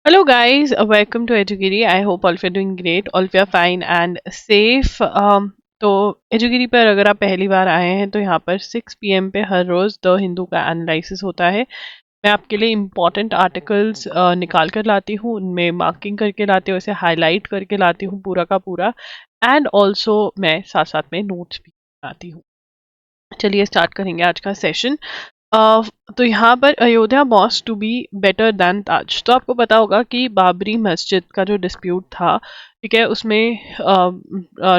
Hello, guys. Welcome to Edugiri. I hope all of you are doing great. All of you are fine and safe. तो एजुगिरी पर अगर आप पहली बार आए हैं तो यहाँ पर 6 PM पे हर रोज़ द हिंदू का एनालिसिस होता है। मैं आपके लिए इम्पॉर्टेंट आर्टिकल्स निकाल कर लाती हूँ, उनमें मार्किंग करके लाती हूँ, उसे हाईलाइट करके लाती हूँ पूरा का पूरा। एंड ऑल्सो मैं साथ साथ में नोट्स भी बनाती हूँ। चलिए स्टार्ट करेंगे आज का सेशन। अ, तो यहाँ पर Ayodhya mosque to be better than Taj. तो आपको पता होगा कि बाबरी मस्जिद का जो डिस्प्यूट था, ठीक है, उसमें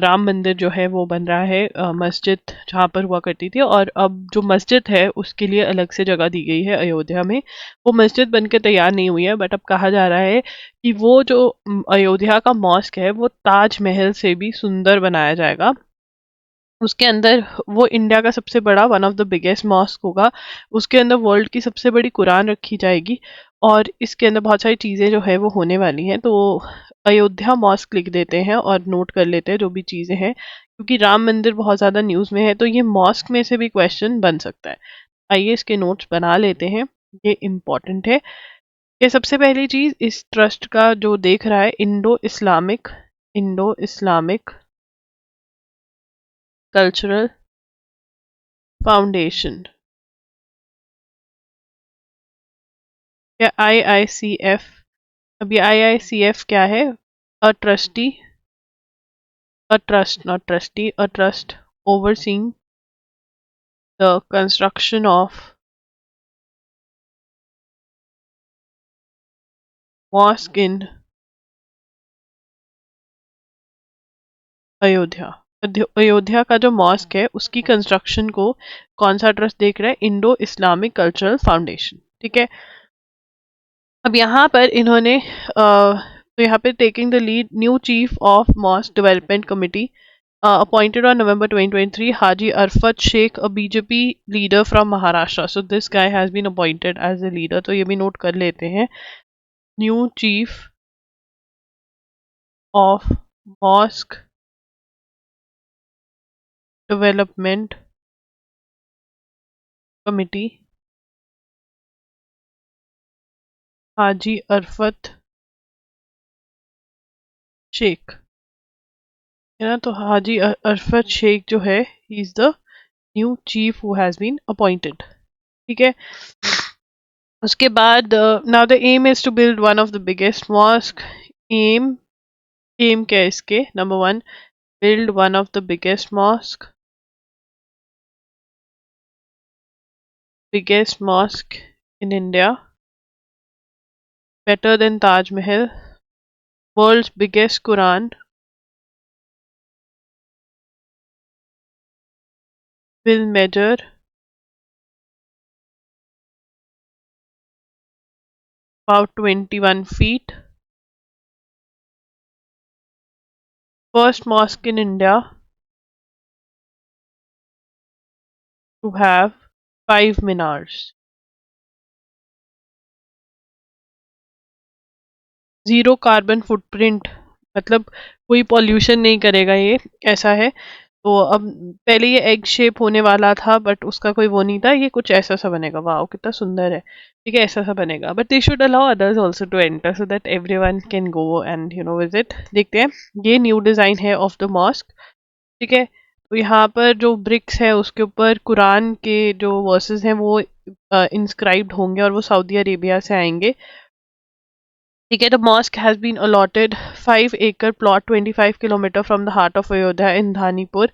राम मंदिर जो है वो बन रहा है, मस्जिद जहाँ पर हुआ करती थी, और अब जो मस्जिद है उसके लिए अलग से जगह दी गई है अयोध्या में। वो मस्जिद बनकर तैयार नहीं हुई है, बट अब कहा जा रहा है कि वो जो अयोध्या का मॉस्क है वो ताजमहल से भी सुंदर बनाया जाएगा। उसके अंदर वो इंडिया का सबसे बड़ा one of the biggest mosque होगा। उसके अंदर वर्ल्ड की सबसे बड़ी कुरान रखी जाएगी, और इसके अंदर बहुत सारी चीज़ें जो है वो होने वाली हैं। तो अयोध्या मॉस्क लिख देते हैं और नोट कर लेते हैं जो भी चीज़ें हैं, क्योंकि राम मंदिर बहुत ज़्यादा न्यूज़ में है, तो ये मॉस्क में से भी क्वेश्चन बन सकता है। आइए इसके नोट्स बना लेते हैं, ये इम्पॉर्टेंट है। ये सबसे पहली चीज़, इस ट्रस्ट का जो देख रहा है, इंडो इस्लामिक कल्चरल फाउंडेशन, या IICF। अब ये IICF क्या है? A trustee, a trust, not trustee, a trust overseeing the construction of mosque in Ayodhya. Ayodhya का जो मॉस्क है उसकी कंस्ट्रक्शन को कौन सा ट्रस्ट देख रहा है? इंडो इस्लामिक कल्चरल फाउंडेशन, ठीक है। अब यहाँ पर इन्होंने तो यहाँ पे taking the lead new chief of mosque development committee appointed on November 2023, Haji Arfat Sheikh, a BJP leader from Maharashtra. So this guy has been appointed as a leader. तो ये भी नोट कर लेते हैं। New chief of mosque development committee, Haji Arfat Sheikh, है ना। तो हाजी अरफत शेख जो है, he is the new chief who has been appointed, ठीक है। उसके बाद now the aim is to build one of the biggest mosque. Aim, aim क्या है इसके? Number one, build one of the biggest mosque in India, better than Taj Mahal, world's biggest Quran, will measure about 21 feet, first mosque in India to have 5 minars, zero carbon footprint, मतलब कोई pollution नहीं करेगा ये, ऐसा है। तो अब पहले ये एग शेप होने वाला था, बट उसका कोई वो नहीं था, ये कुछ ऐसा सा बनेगा। वाह कितना सुंदर है, ठीक है, ऐसा सा बनेगा। But they should allow others also to enter so that everyone can go and visit. देखते हैं, ये न्यू डिज़ाइन है ऑफ द मॉस्क, ठीक है। तो यहाँ पर जो ब्रिक्स है उसके ऊपर कुरान के जो वर्सेस हैं वो इंस्क्राइब्ड होंगे, और वो सऊदी अरेबिया से आएंगे, ठीक है। The mosque has been allotted 5 acre plot 25 km from the heart of Ayodhya in Dhanipur.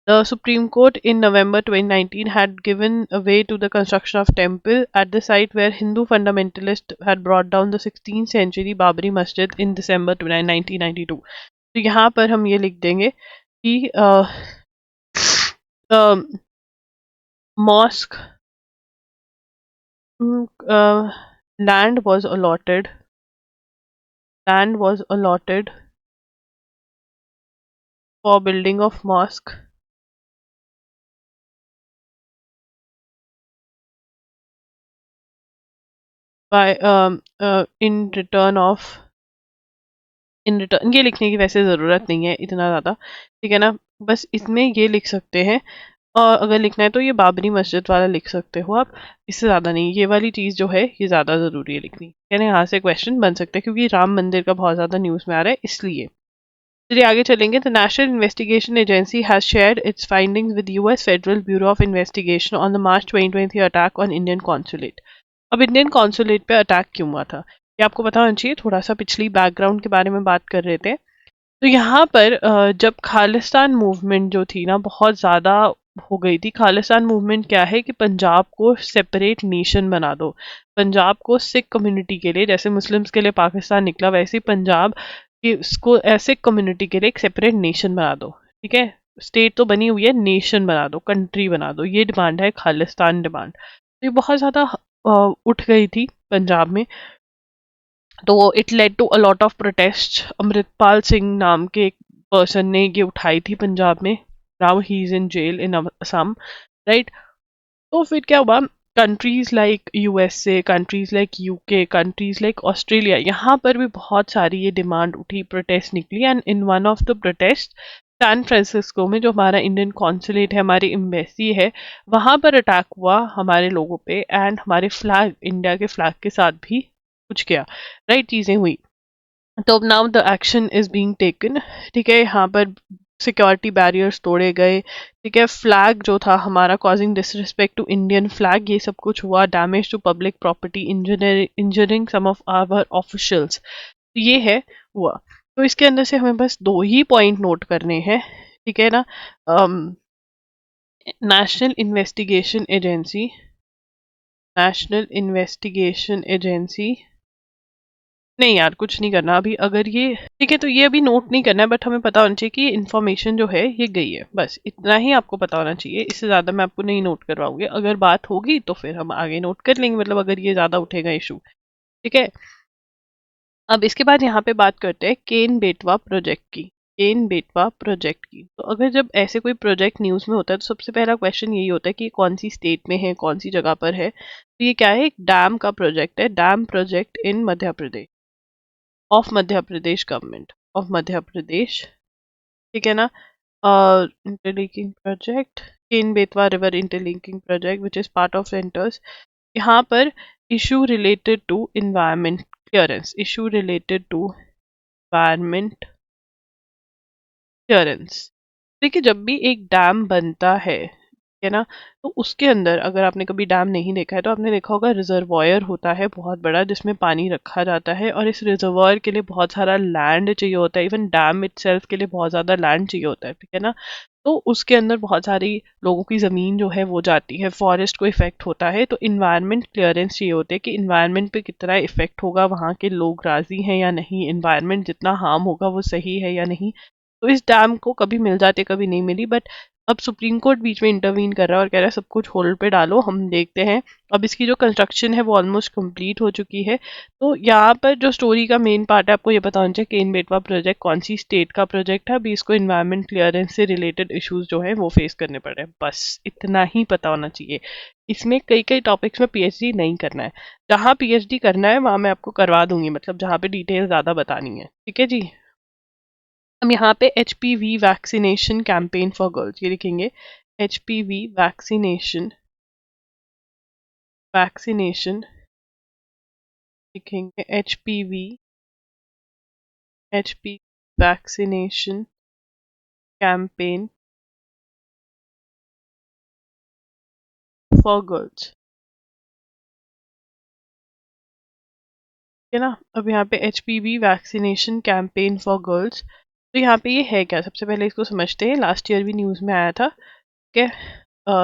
The Supreme Court in November 2019 had given way to the construction of temple at the site where Hindu fundamentalists had brought down the 16th century Babri Masjid in December 1992. तो यहाँ पर हम ये लिख देंगे कि mosque land was allotted for building of mosque by in return, ये लिखने की वैसे ज़रूरत नहीं है इतना ज़्यादा, ठीक है ना। बस इसमें ये लिख सकते हैं और अगर लिखना है तो ये बाबरी मस्जिद वाला लिख सकते हो आप, इससे ज़्यादा नहीं। ये वाली चीज़ जो है ये ज़्यादा ज़रूरी है लिखनी, यानी यहाँ से क्वेश्चन बन सकते हैं क्योंकि राम मंदिर का बहुत ज़्यादा न्यूज़ में आ रहा है इसलिए। चलिए आगे चलेंगे। The national investigation agency has shared it's findings with US federal bureau of investigation on the March 2020 attack on Indian consulate. अब इंडियन कॉन्सुलेट पे अटैक क्यों हुआ था ये आपको पता होना चाहिए। थोड़ा सा पिछली बैकग्राउंड के बारे में बात कर रहे थे। तो यहाँ पर जब खालिस्तान मूवमेंट जो थी ना बहुत ज़्यादा हो गई थी। खालिस्तान मूवमेंट क्या है कि पंजाब को सेपरेट नेशन बना दो। पंजाब को सिख कम्युनिटी के लिए, जैसे मुस्लिम्स के लिए पाकिस्तान निकला, वैसे ही पंजाब कि उसको ऐसे कम्युनिटी के लिए एक सेपरेट नेशन बना दो। ठीक है, स्टेट तो बनी हुई है, नेशन बना दो, कंट्री बना दो, ये डिमांड है खालिस्तान डिमांड। तो ये बहुत ज़्यादा उठ गई थी पंजाब में। तो it led to a lot of protest. Amritpal Singh नाम के एक पर्सन ने ये उठाई थी पंजाब में। Now he is in jail in Assam, right. तो फिर क्या हुआ, countries like USA, countries like UK, countries like Australia, यहाँ पर भी बहुत सारी ये डिमांड उठी, प्रोटेस्ट निकली। And in one of the protest San Francisco में जो हमारा इंडियन कॉन्सुलेट है, हमारी एम्बेसी है, वहां पर अटैक हुआ हमारे लोगों पे। एंड हमारे फ्लैग, इंडिया के फ्लैग के साथ भी कुछ किया, राइट, चीजें हुई। तो अब now the action is being taken. ठीक है, यहाँ पर सिक्योरिटी बैरियर्स तोड़े गए। ठीक है, फ्लैग जो था हमारा causing disrespect to Indian flag, ये सब कुछ हुआ। Damage to public property, injuring some of our officials, ये है हुआ। तो इसके अंदर से हमें बस दो ही पॉइंट नोट करने हैं, ठीक है ना। National investigation agency, national investigation agency, नहीं यार कुछ नहीं करना अभी। अगर ये ठीक है तो ये अभी नोट नहीं करना है, बट हमें पता होना चाहिए कि ये इन्फॉर्मेशन जो है ये गई है, बस इतना ही आपको पता होना चाहिए। इससे ज़्यादा मैं आपको नहीं नोट करवाऊंगी। अगर बात होगी तो फिर हम आगे नोट कर लेंगे, मतलब अगर ये ज़्यादा उठेगा इशू। ठीक है, अब इसके बाद यहाँ पे बात करते हैं केन बेटवा प्रोजेक्ट की। केन बेटवा प्रोजेक्ट की, तो अगर जब ऐसे कोई प्रोजेक्ट न्यूज़ में होता है तो सबसे पहला क्वेश्चन यही होता है कि कौन सी स्टेट में है, कौन सी जगह पर है। तो ये क्या है, एक डैम का प्रोजेक्ट है, dam project in Madhya Pradesh, of Madhya Pradesh government of Madhya Pradesh. ठीक है ना। Interlinking project, Ken Betwa river interlinking project which is part of centre's. यहाँ पर issue related to environment clearance, issue related to environment clearance. देखिए जब भी एक डैम बनता है ना, तो उसके अंदर अगर आपने कभी डैम नहीं देखा है तो आपने देखा होगा रिजर्वॉयर होता है बहुत बड़ा जिसमें पानी रखा जाता है, और इस रिजर्वॉयर के लिए बहुत सारा लैंड चाहिए होता है। इवन डैम इटसेल्फ के लिए बहुत ज़्यादा लैंड चाहिए होता है, ठीक है ना। तो उसके अंदर बहुत सारी लोगों की ज़मीन जो है वो जाती है, फॉरेस्ट को इफेक्ट होता है। तो इन्वायरमेंट क्लियरेंस चाहिए होते हैं कि इन्वायरमेंट पे कितना इफेक्ट होगा, वहाँ के लोग राजी हैं या नहीं, इन्वायरमेंट जितना हार्म होगा वो सही है या नहीं। तो इस डैम को कभी मिल जाते कभी नहीं मिली, बट अब सुप्रीम कोर्ट बीच में इंटरवीन कर रहा है और कह रहा है सब कुछ होल्ड पे डालो, हम देखते हैं। अब इसकी जो कंस्ट्रक्शन है वो ऑलमोस्ट कंप्लीट हो चुकी है। तो यहाँ पर जो स्टोरी का मेन पार्ट है, आपको ये पता होना चाहिए केन बेटवा प्रोजेक्ट कौन सी स्टेट का प्रोजेक्ट है। अभी इसको इन्वायरमेंट क्लियरेंस से रिलेटेड इश्यूज जो है वो फेस करने पड़ रहे हैं, बस इतना ही पता होना चाहिए। इसमें कई कई टॉपिक्स में पीएचडी नहीं करना है, जहाँ पीएचडी करना है वहाँ मैं आपको करवा दूंगी, मतलब जहाँ पे डिटेल ज़्यादा बतानी है, ठीक है जी। हम यहाँ पे HPV vaccination campaign for girls ये लिखेंगे। HPV वैक्सीनेशन, वैक्सीनेशन लिखेंगे। HP vaccination campaign for girls, है ना। अब यहाँ पे HPV vaccination campaign for girls, तो यहाँ पे ये है क्या, सबसे पहले इसको समझते हैं। लास्ट ईयर भी न्यूज़ में आया था, ठीक है।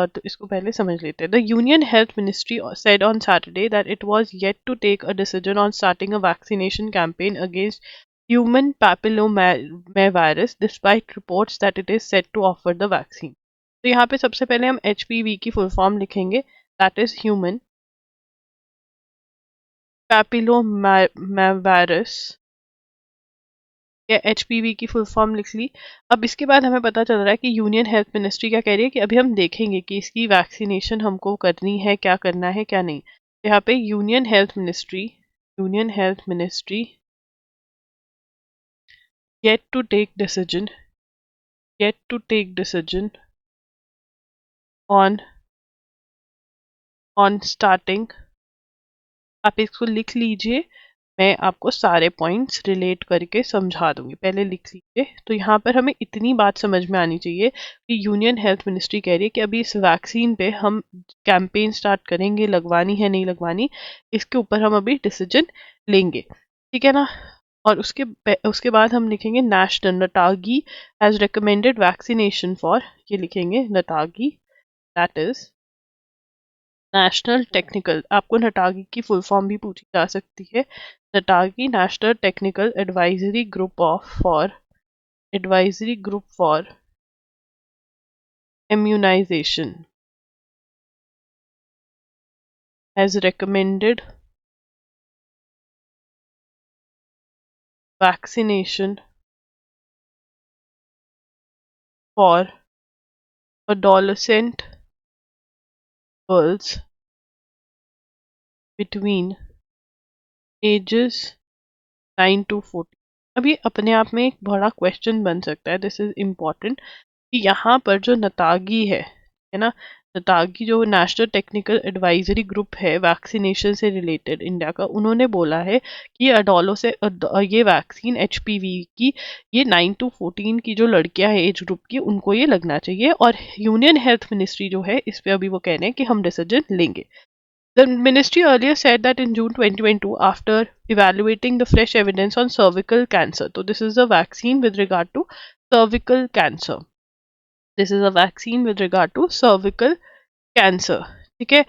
तो इसको पहले समझ लेते हैं। The union health ministry said on Saturday that it was yet to take a decision on starting a vaccination campaign against human papillomavirus despite reports that it is set to offer the vaccine। तो यहाँ पे सबसे पहले हम HPV की full form लिखेंगे, that is human papillomavirus, या HPV की फुल फॉर्म लिख ली। अब इसके बाद हमें पता चल रहा है कि यूनियन हेल्थ मिनिस्ट्री क्या कह रही है कि अभी हम देखेंगे कि इसकी वैक्सीनेशन हमको करनी है, क्या करना है क्या नहीं। यहाँ पे union health ministry, union health ministry yet to take decision, yet to take decision on on starting, आप इसको लिख लीजिए, मैं आपको सारे पॉइंट्स रिलेट करके समझा दूंगी, पहले लिख लीजिए। तो यहाँ पर हमें इतनी बात समझ में आनी चाहिए कि यूनियन हेल्थ मिनिस्ट्री कह रही है कि अभी इस वैक्सीन पे हम कैंपेन स्टार्ट करेंगे, लगवानी है नहीं लगवानी, इसके ऊपर हम अभी डिसीजन लेंगे, ठीक है ना। और उसके बाद हम लिखेंगे national NTAGI has recommended vaccination for, ये लिखेंगे NTAGI, that is national technical, आपको नटागी की फुल फॉर्म भी पूछी जा सकती है, NTAGI national technical advisory group for immunisation has recommended vaccination for adolescent girls between ages 9 to 14। अब ये अपने आप में एक बड़ा क्वेश्चन बन सकता है, दिस इज इम्पोर्टेंट, कि यहाँ पर जो नतागी है ना, नतागी जो नेशनल टेक्निकल एडवाइजरी ग्रुप है वैक्सीनेशन से रिलेटेड इंडिया का, उन्होंने बोला है कि अडोलो से ये वैक्सीन एचपीवी की, ये 9 to 14 की जो लड़कियां हैं एज ग्रुप की, उनको ये लगना चाहिए। और यूनियन हेल्थ मिनिस्ट्री जो है इस पे अभी वो कह रहे हैं कि हम डिसीजन लेंगे। The ministry earlier said that in June 2022, after evaluating the fresh evidence on cervical cancer, so this is a vaccine with regard to cervical cancer. This is a vaccine with regard to cervical cancer. Okay.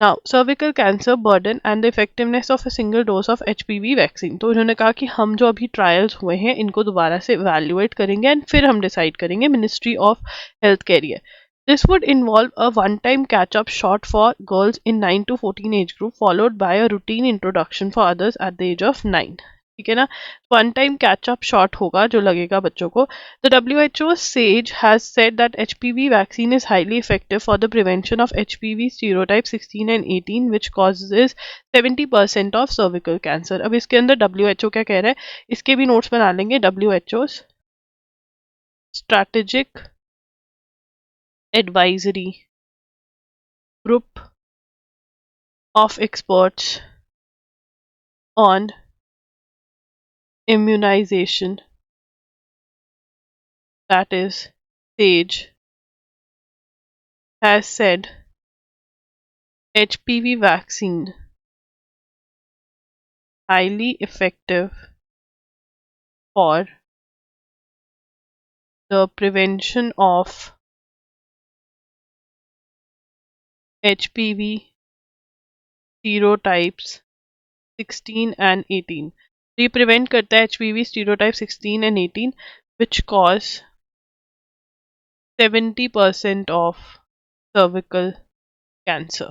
Now, cervical cancer burden and the effectiveness of a single dose of HPV vaccine. तो उन्होंने कहा कि हम जो अभी trials हुए हैं इनको दोबारा से evaluate करेंगे and फिर हम decide करेंगे, Ministry of Health कह रही है। This would involve a one-time catch-up shot for girls in 9 to 14 age group, followed by a routine introduction for others at the age of 9. ठीक है ना, वन टाइम कैचअप शॉट होगा जो लगेगा बच्चों को। The WHO SAGE has said that HPV vaccine is highly effective for the prevention of HPV serotype 16 and 18 which causes 70% of cervical cancer। अब इसके अंदर WHO क्या कह रहा है, इसके भी नोट्स बना लेंगे। WHO's strategic advisory group of experts on immunization, that is SAGE, has said HPV vaccine highly effective for the prevention of HPV serotypes 16 and 18। तो ये प्रिवेंट करता है HPV serotype 16 and 18 which cause 70% of cervical cancer।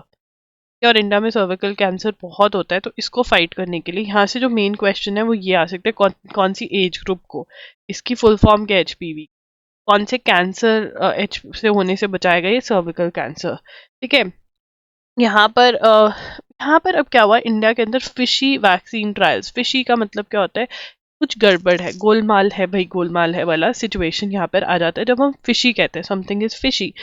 और India में cervical cancer बहुत होता है, तो इसको फाइट करने के लिए यहाँ से जो मेन क्वेश्चन है वो ये आ सकते हैं, कौन सी एज ग्रुप को, इसकी फुल फॉर्म क्या HPV, कौन से कैंसर एच से होने से बचाएगा ये सर्विकल कैंसर। ठीक है, यहाँ पर अब क्या हुआ इंडिया के अंदर, फिशी वैक्सीन ट्रायल्स। फिशी का मतलब क्या होता है, कुछ गड़बड़ है, गोलमाल है भाई, गोलमाल है वाला सिचुएशन यहाँ पर आ जाता है जब हम फिशी कहते हैं, something is fishy.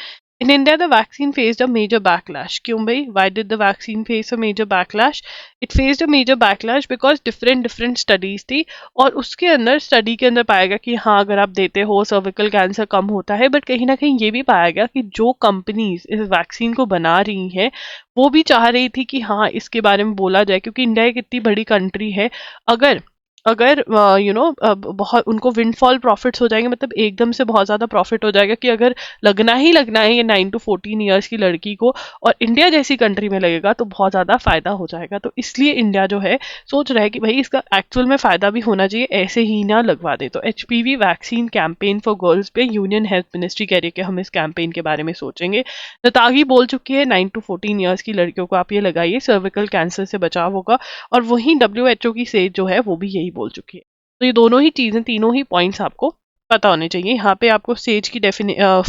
In India, the vaccine faced a major backlash. क्यों भाई? Why did the vaccine face a major backlash? It faced a major backlash because different studies थी, और उसके अंदर स्टडी के अंदर पाया गया कि हाँ अगर आप देते हो सर्विकल कैंसर कम होता है, बट कहीं ना कहीं ये भी पाया गया कि जो कंपनीज इस वैक्सीन को बना रही हैं वो भी चाह रही थी कि हाँ इसके बारे में बोला जाए, क्योंकि इंडिया एक इतनी बड़ी कंट्री है, अगर अगर बहुत उनको विंडफॉल प्रॉफिट्स हो जाएंगे, मतलब एकदम से बहुत ज़्यादा प्रॉफिट हो जाएगा कि अगर लगना ही लगना है ये 9 to 14 ईयर्स की लड़की को और इंडिया जैसी कंट्री में लगेगा तो बहुत ज़्यादा फ़ायदा हो जाएगा। तो इसलिए इंडिया जो है सोच रहा है कि भाई इसका एक्चुअल में फ़ायदा भी होना चाहिए, ऐसे ही ना लगवा दे। तो HPV vaccine campaign for girls पे यूनियन हेल्थ मिनिस्ट्री कह रही है कि हम इस कैंपेन के बारे में सोचेंगे। नतागी बोल चुकी है 9 to 14 ईयर्स की लड़कियों को आप ये लगाइए, सर्विकल कैंसर से बचाव होगा। और वहीं WHO की सेज जो है वो भी यही बोल चुकी है। तो ये दोनों ही चीजें, तीनों ही पॉइंट्स आपको पता होने चाहिए। यहाँ पे आपको सेज की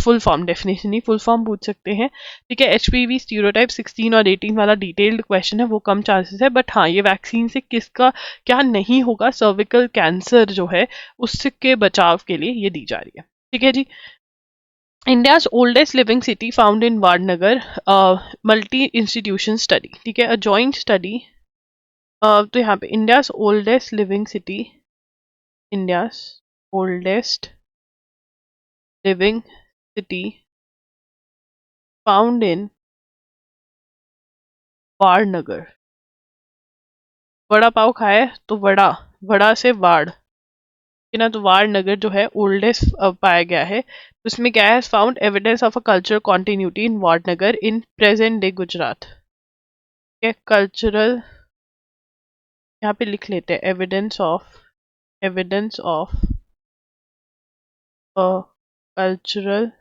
फुल फॉर्म डेफिनेशन ही फुल फॉर्म पूछ सकते हैं। ठीक है, HPV स्टीरियोटाइप 16 और 18 वाला डिटेल्ड क्वेश्चन है, वो कम चांसेस है, बट हाँ ये वैक्सीन से किसका क्या नहीं होगा, सर्विकल कैंसर जो है उसके बचाव के लिए ये दी जा रही है। ठीक है जी। India's oldest living city found in Vadnagar, multi institution study, ठीक है, अ जॉइंट स्टडी। तो यहाँ पे India's oldest living city, India's oldest living city found in Vadnagar. Vada pav खाए तो वड़ा, वड़ा से वाड़, कि ना, तो वाडनगर जो है ओल्डेस्ट पाया गया है। तो इसमें क्या है, found evidence of a cultural continuity in Vadnagar in present day Gujarat. Cultural, यहाँ पे लिख लेते हैं, evidence of a cultural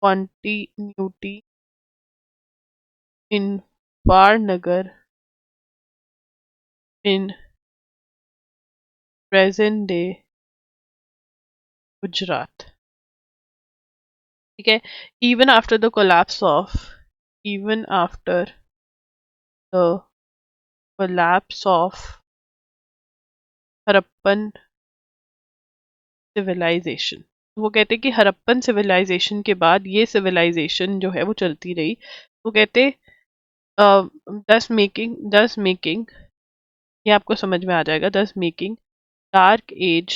continuity in Vadnagar in present day Gujarat, ठीक है। Even after the collapse of, even after the collapse of Harappan civilisation, वो कहते हैं कि हड़प्पन सिविलाइजेशन के बाद ये सिविलाइजेशन जो है वो चलती रही। वो कहते दस मेकिंग, ये आपको समझ में आ जाएगा, thus making dark age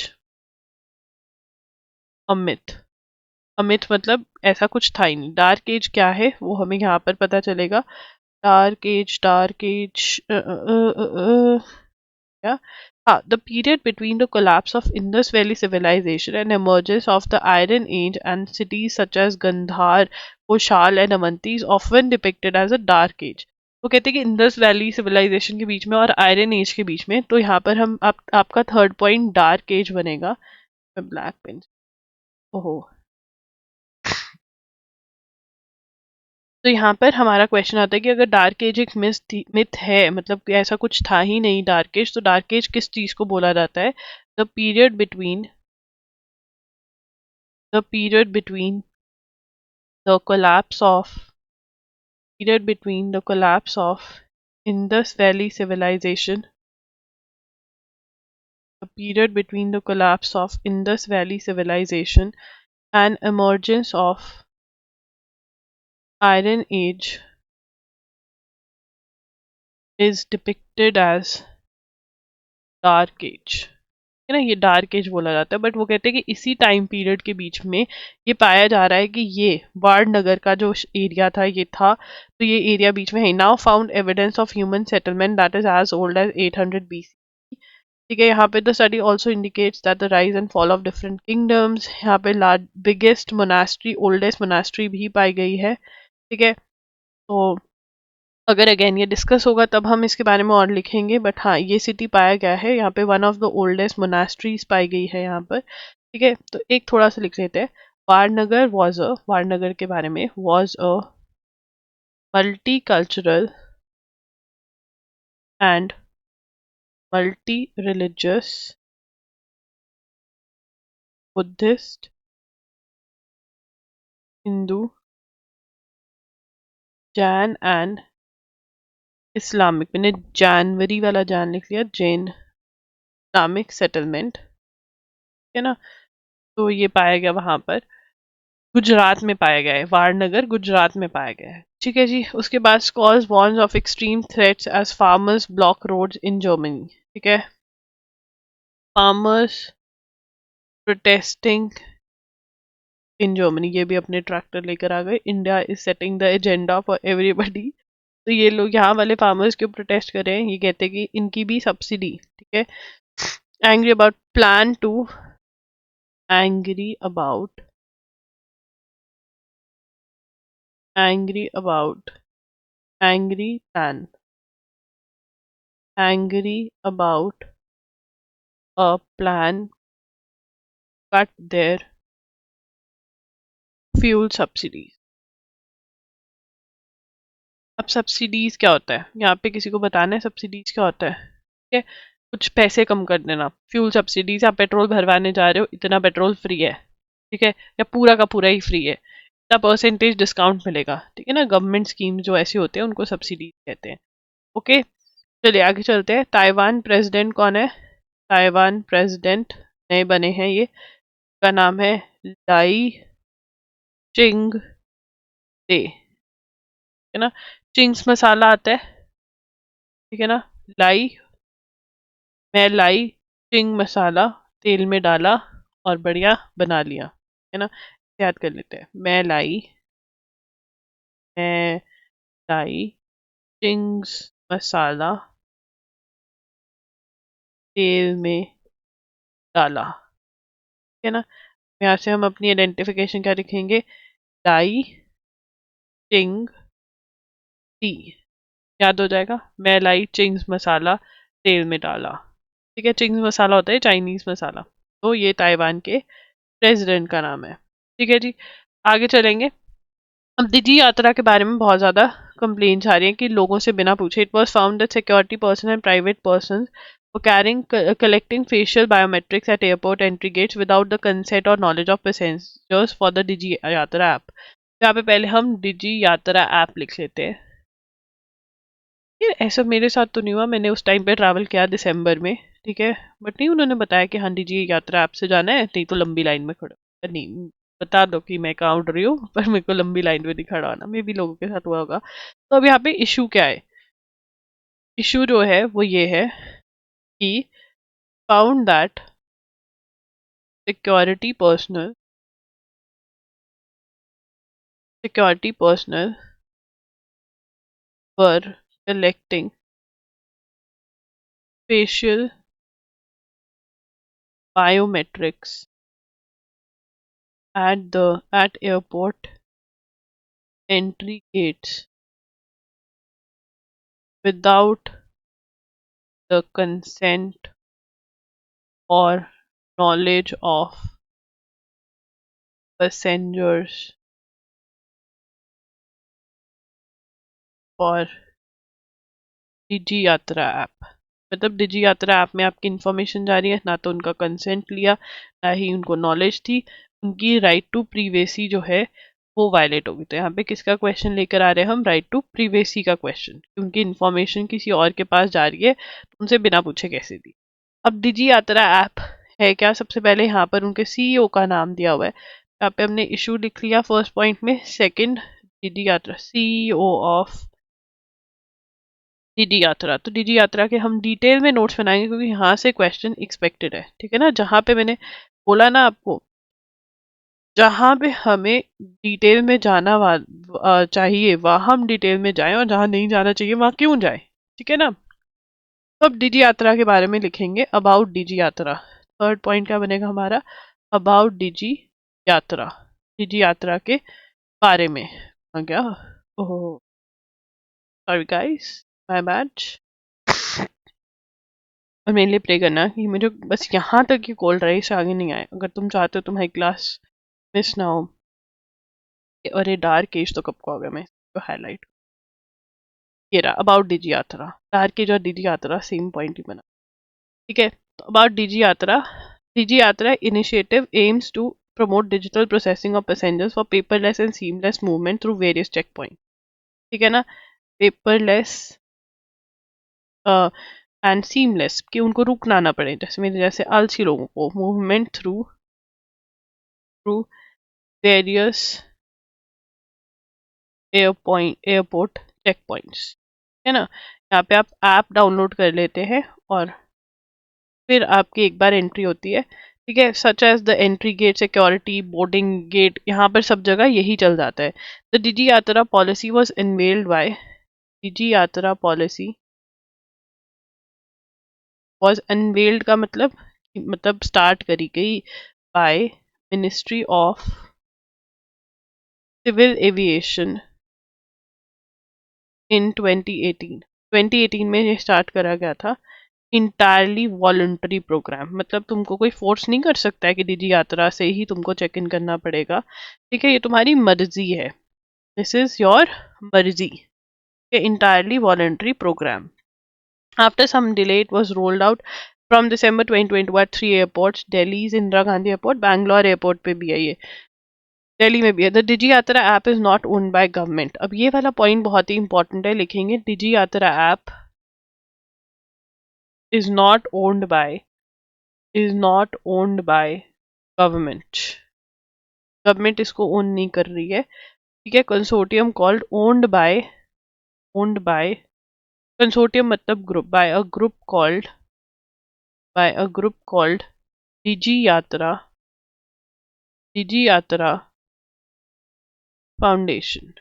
Amit. Amit मतलब ऐसा कुछ था ही नहीं। डार्क एज क्या है वो हमें यहाँ पर पता चलेगा। डार्क एज क्या, हाँ, the period between the collapse of Indus Valley civilisation and emergence of the Iron Age and cities such as Gandhar, Koshal and Avanti is often depicted as a dark age। वो कहते हैं कि Indus Valley civilisation के बीच में और iron age के बीच में, तो यहाँ पर हम आपका थर्ड पॉइंट डार्क एज बनेगा। ब्लैक पेन, ओहो। तो यहाँ पर हमारा क्वेश्चन आता है कि अगर डार्क एज एक मिथ है, मतलब कि ऐसा कुछ था ही नहीं डार्क एज, तो डार्क एज किस चीज को बोला जाता है? The period between the collapse of Indus Valley civilisation, the period between the collapse of Indus Valley civilization and emergence of Iron Age is depicted as Dark Age, है ना, ये डार्क एज बोला जाता है। बट वो कहते हैं कि इसी टाइम पीरियड के बीच में ये पाया जा रहा है कि ये वाडनगर का जो एरिया था ये था, तो ये एरिया बीच में है। Now found evidence of human settlement that is as old as 800 BC, ठीक है। यहाँ पे the study also indicates that the rise and fall of different kingdoms, यहाँ पे बिगेस्ट मोनास्ट्री, ओल्डेस्ट मोनास्ट्री भी पाई गई है, ठीक है। तो अगर अगेन ये डिस्कस होगा तब हम इसके बारे में और लिखेंगे, बट हाँ, ये सिटी पाया गया है यहाँ पे, one of the oldest monasteries पाई गई है यहाँ पर, ठीक है। तो एक थोड़ा सा लिख लेते हैं। वारनगर के बारे में, was a multi cultural and multi religious Buddhist Hindu Jain and Islamic, मैंने जानवरी वाला जान लिख लिया, जैन इस्लामिक सेटलमेंट, है ना। तो ये पाया गया वहां पर, गुजरात में पाया गया है, वारनगर गुजरात में पाया गया है, ठीक है जी। उसके बाद Scholz warns of extreme threats as farmers block roads in Germany, ठीक है। फार्मर्स प्रोटेस्टिंग इन जर्मनी, ये भी अपने ट्रैक्टर लेकर आ गए। India is setting the agenda for everybody, तो ये लोग यहाँ वाले फार्मर्स क्यों प्रोटेस्ट कर रहे हैं? ये कहते हैं कि इनकी भी सब्सिडी, ठीक है। Angry about plan to angry about angry about angry plan angry about a plan cut their fuel subsidies. अब सब्सिडीज क्या होता है, यहाँ पे किसी को बताना है सब्सिडीज क्या होता है, ठीक है। कुछ पैसे कम कर देना, फ्यूल सब्सिडीज, आप पेट्रोल भरवाने जा रहे हो, इतना पेट्रोल फ्री है, ठीक है, या पूरा का पूरा ही फ्री है, इतना परसेंटेज डिस्काउंट मिलेगा, ठीक है ना। गवर्नमेंट स्कीम जो ऐसी होते हैं उनको सब्सिडीज कहते हैं, ओके। चलिए आगे चलते हैं। ताइवान प्रेसिडेंट कौन है? ताइवान प्रेसिडेंट नए बने हैं, ये का नाम है लाई चिंग दे, है ना। चिंग्स मसाला आता है, ठीक है ना। लाई, मैं लाई चिंग मसाला, तेल में डाला और बढ़िया बना लिया, है ना। याद कर लेते हैं। मैं लाई चिंग्स मसाला, तेल में डाला, ठीक है ना। यहाँ से हम अपनी आइडेंटिफिकेशन क्या लिखेंगे, लाई चिंग टी, याद हो जाएगा। मैं लाई चिंग्स मसाला, तेल में डाला, ठीक है। चिंग्स मसाला होता है चाइनीज मसाला, तो ये ताइवान के प्रेसिडेंट का नाम है, ठीक है जी। आगे चलेंगे। अब दिल्ली यात्रा के बारे में बहुत ज्यादा कंप्लेंट्स आ रही हैं कि लोगों से बिना पूछे, it was found that security person and private person were carrying collecting facial biometrics at airport entry gates without the consent or knowledge of passengers for the Digi Yatra app। यहाँ पे पहले हम डिजी यात्रा ऐप लिख लेते हैं। ये ऐसा मेरे साथ तो नहीं हुआ, मैंने उस टाइम पे ट्रैवल किया दिसंबर में, ठीक है। बट नहीं, उन्होंने बताया कि हाँ डिजी यात्रा ऐप से जाना है, नहीं तो लंबी लाइन में खड़ो, नहीं बता दो कि मैं कहाँ उड़ रही हूँ, पर मेरे को लंबी लाइन में नहीं खड़ा होना। मे भी लोगों के साथ हुआ होगा। तो अब यहाँ पे इशू क्या है, इशू जो है वो ये है कि found that security personal security personnel were collecting facial biometrics at airport entry gates without the consent or knowledge of passengers for digi Yatra app. मतलब डिजी यात्रा ऐप में आपकी इंफॉर्मेशन जा रही है, ना तो उनका कंसेंट लिया, ना ही उनको नॉलेज थी, उनकी राइट टू प्रीवेसी जो है वो वायलेट होगी। तो यहाँ पे किसका क्वेश्चन लेकर आ रहे हैं हम, राइट टू प्रीवेसी का क्वेश्चन, क्योंकि इन्फॉर्मेशन किसी और के पास जा रही है तो उनसे बिना पूछे कैसे दी। अब डिजी यात्रा ऐप है क्या, सबसे पहले यहाँ पर उनके सीईओ का नाम दिया हुआ है, यहाँ पे हमने इशू लिख लिया फर्स्ट पॉइंट में। सेकंड, डिजी यात्रा सीईओ ऑफ डिजी यात्रा, तो डिजी यात्रा के हम डिटेल में नोट्स बनाएंगे क्योंकि यहाँ से क्वेश्चन एक्सपेक्टेड है, ठीक है ना। जहाँ पे मैंने बोला ना आपको, जहाँ पे हमें डिटेल में जाना चाहिए वहाँ हम डिटेल में जाएं, और जहाँ नहीं जाना चाहिए वहाँ क्यों जाएं, ठीक है ना। तो अब डिजी यात्रा के बारे में लिखेंगे, अबाउट डिजी यात्रा। थर्ड पॉइंट क्या बनेगा हमारा, अबाउट डिजी यात्रा के बारे में। क्या, oh sorry guys, my bad. और मेरे लिए प्रे करना कि मुझे बस यहाँ तक ही कॉल रहे, इससे आगे नहीं आए। अगर तुम चाहते हो तुम्हारी क्लास मिस ना हो। और ये डार्क एज तो कब को होगा, मैं इसको हाईलाइट, ये रहा अबाउट डिजी यात्रा। डार्क एज और डिजी यात्रा सेम पॉइंट ही बना, ठीक है। तो about Digi Yatra initiative aims to promote digital processing of passengers for paperless and seamless movement through various checkpoints, ठीक है ना। पेपरलेस एंड सीमलेस, कि उनको रुकना ना पड़े, जैसे मेरे जैसे आलसी लोगों को, movement through through various airport check points, है ना। यहाँ पे आप ऐप डाउनलोड कर लेते हैं और फिर आपकी एक बार एंट्री होती है, ठीक है। Such as the entry gate, security, boarding gate, यहाँ पर सब जगह यही चल जाता है। The Digi Yatra policy was unveiled by, Digi Yatra policy was unveiled का मतलब स्टार्ट करी गई by ministry of civil aviation in 2018 में ये स्टार्ट करा गया था। इंटायरली वॉलंटरी प्रोग्राम, मतलब तुमको कोई फोर्स नहीं कर सकता है कि डिजी यात्रा से ही तुमको चेक इन करना पड़ेगा, ठीक है। ये तुम्हारी मर्जी है, दिस इज योर मर्जी। Entirely voluntary programme. After some delay it was rolled out from December 2020 at 3 airports, Delhi Indira Gandhi airport, Bangalore airport पे भी है ये, दिल्ली में भी है। The Digi Yatra app is not owned by government. अब ये वाला पॉइंट बहुत ही इंपॉर्टेंट है, लिखेंगे Digi Yatra app is not owned by is not owned by government, government इसको ओन नहीं कर रही है, ठीक है। Consortium called owned by consortium मतलब group, by a group called Digi Yatra foundation.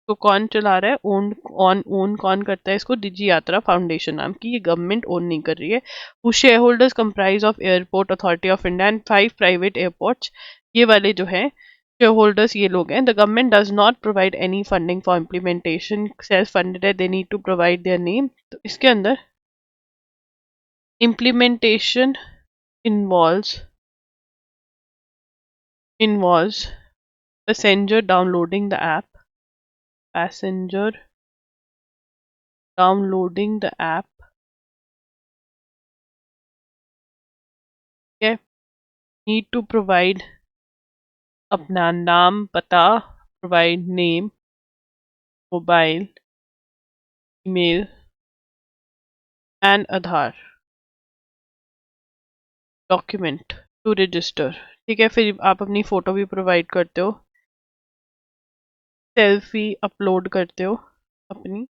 तो कौन चला रहा है, ओन कौन करता है इसको, डिजी यात्रा फाउंडेशन नाम की, ये गवर्नमेंट ओन नहीं कर रही है। Who share holders comprise of airport authority of India and 5 private airports, ये वाले जो हैं शेयर होल्डर्स ये लोग हैं। The government does not provide any funding for implementation, self funded है, they need to provide their name. तो इसके अंदर implementation involves passenger downloading the app passenger downloading the app okay, need to provide अपना नाम पता, provide name, mobile, email and Aadhaar document to register, ठीक है। फिर आप अपनी फोटो भी प्रोवाइड करते हो, सेल्फी अपलोड करते हो अपनी,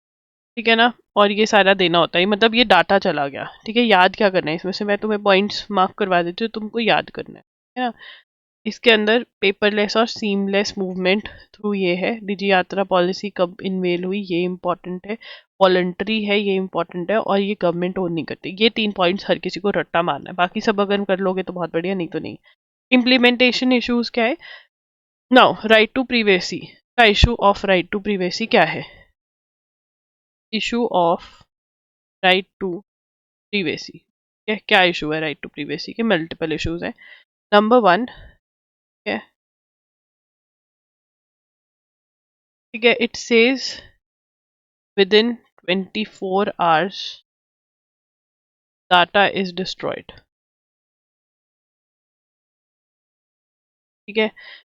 ठीक है ना। और ये सारा देना होता है, मतलब ये डाटा चला गया, ठीक है। याद क्या करना है इसमें से, मैं तुम्हें पॉइंट्स मार्क करवा देती हूँ, तुमको याद करना है ना। इसके अंदर पेपरलेस और सीमलेस मूवमेंट थ्रू ये है। डिजी यात्रा पॉलिसी कब इनवेल हुई, ये इंपॉर्टेंट है। वॉलंटरी है, ये इंपॉर्टेंट है। और ये गवर्नमेंट ओन नहीं करती। ये 3 पॉइंट्स हर किसी को रट्टा मारना है, बाकी सब अगर कर लोगे तो बहुत बढ़िया, नहीं तो नहीं। इम्प्लीमेंटेशन इश्यूज क्या है, नाउ राइट टू प्रीवेसी का issue of right to privacy क्या है, issue of right to privacy, क्या इशू है राइट टू प्रीवेसी के, मल्टीपल इश्यूज है। नंबर 1 है, ठीक है, it says within 24 hours data is destroyed, ठीक है।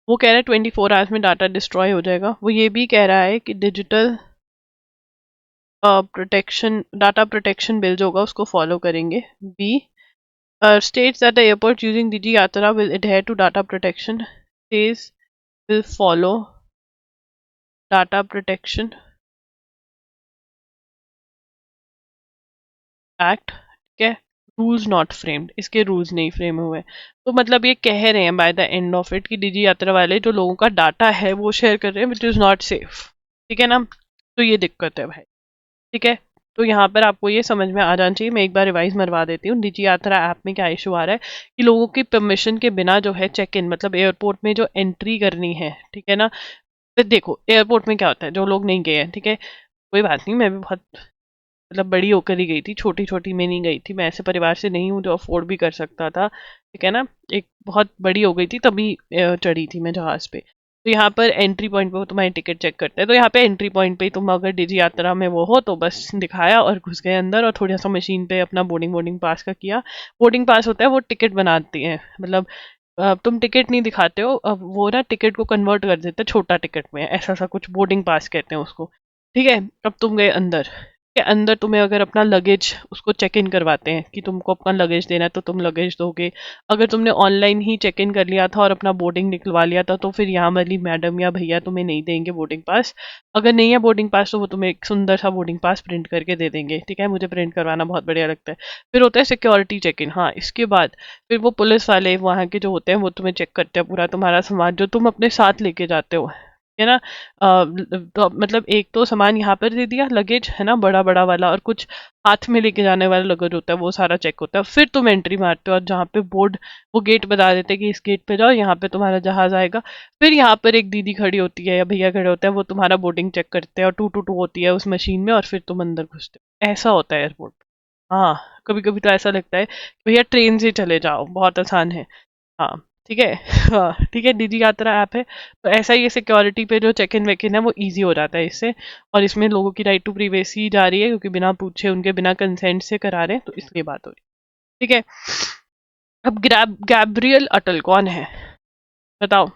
वो कह रहा है 24 आवर्स में डाटा डिस्ट्रॉय हो जाएगा। वो ये भी कह रहा है कि digital protection, data protection bill जो होगा उसको फॉलो करेंगे। B states that the airport using Digi Yatra will adhere to data protection, says will follow data protection act, ठीक है। रूल्स नॉट फ्रेम्ड, इसके रूल्स नहीं फ्रेम हुए। तो मतलब ये कह रहे हैं by the end of it कि डिजी यात्रा वाले जो लोगों का डाटा है वो शेयर कर रहे हैं विच इज़ नॉट सेफ, ठीक है ना। तो ये दिक्कत है भाई, ठीक है। तो यहाँ पर आपको ये समझ में आ जाना चाहिए। मैं एक बार रिवाइज मरवा देती हूँ। डिजी यात्रा ऐप में क्या इशू आ रहा है कि लोगों की परमिशन के बिना जो है चेक इन, मतलब एयरपोर्ट में जो एंट्री करनी है, ठीक है ना। फिर देखो एयरपोर्ट में क्या होता है, जो लोग नहीं गए हैं, ठीक है, कोई बात नहीं, मैं भी बहुत मतलब बड़ी होकर ही गई थी, छोटी छोटी में नहीं गई थी। मैं ऐसे परिवार से नहीं हूँ जो अफोर्ड भी कर सकता था, ठीक है ना। एक बहुत बड़ी हो गई थी तभी चढ़ी थी मैं जहाज़ पे। तो यहाँ पर एंट्री पॉइंट पे वो तुम्हारी टिकट चेक करते हैं। तो यहाँ पे एंट्री पॉइंट पे तुम अगर डिजी यात्रा में वो हो तो बस दिखाया और घुस गए अंदर, और थोड़ा सा मशीन पे अपना बोर्डिंग पास का किया। बोर्डिंग पास होता है, वो टिकट बनाती है, मतलब तुम टिकट नहीं दिखाते हो, अब वो ना टिकट को कन्वर्ट कर देते हैं छोटा टिकट में, ऐसा सा कुछ बोर्डिंग पास कहते हैं उसको, ठीक है। अब तुम गए अंदर के अंदर, तुम्हें अगर अपना लगेज उसको चेक इन करवाते हैं कि तुमको अपना लगेज देना है तो तुम लगेज दोगे। अगर तुमने ऑनलाइन ही चेक इन कर लिया था और अपना बोर्डिंग निकलवा लिया था तो फिर यहाँ वाली मैडम या भैया तुम्हें नहीं देंगे बोर्डिंग पास। अगर नहीं है बोर्डिंग पास तो वो तुम्हें एक सुंदर सा बोर्डिंग पास प्रिंट करके दे देंगे, ठीक है। मुझे प्रिंट करवाना बहुत बढ़िया लगता है। फिर होता है सिक्योरिटी चेक इन, हाँ, इसके बाद फिर वो पुलिस वाले वहाँ के जो होते हैं वो तुम्हें चेक करते हैं पूरा तुम्हारा सामान जो तुम अपने साथ लेके जाते हो, है ना। तो मतलब एक तो सामान यहाँ पर दे दिया लगेज, है ना, बड़ा बड़ा वाला, और कुछ हाथ में लेके जाने वाला लगेज होता है, वो सारा चेक होता है। फिर तुम एंट्री मारते हो और जहाँ पे बोर्ड वो गेट बता देते हैं कि इस गेट पे जाओ, यहाँ पे तुम्हारा जहाज आएगा। फिर यहाँ पर एक दीदी खड़ी होती है या भैया खड़े होते हैं, वो तुम्हारा बोर्डिंग चेक करते हैं और 222 होती है उस मशीन में, और फिर तुम अंदर घुसते हो। ऐसा होता है एयरपोर्ट। हाँ, कभी कभी तो ऐसा लगता है कि भैया ट्रेन से चले जाओ, बहुत आसान है। हाँ, ठीक है। हाँ, ठीक है, डिजी यात्रा ऐप है तो ऐसा ही सिक्योरिटी पे जो चेक इन वेक इन है वो इजी हो जाता है इससे। और इसमें लोगों की राइट टू प्रिवेसी जा रही है क्योंकि बिना पूछे उनके बिना कंसेंट से करा रहे हैं, तो इसलिए बात हो रही है, ठीक है। अब गैब्रियल अटल कौन है बताओ।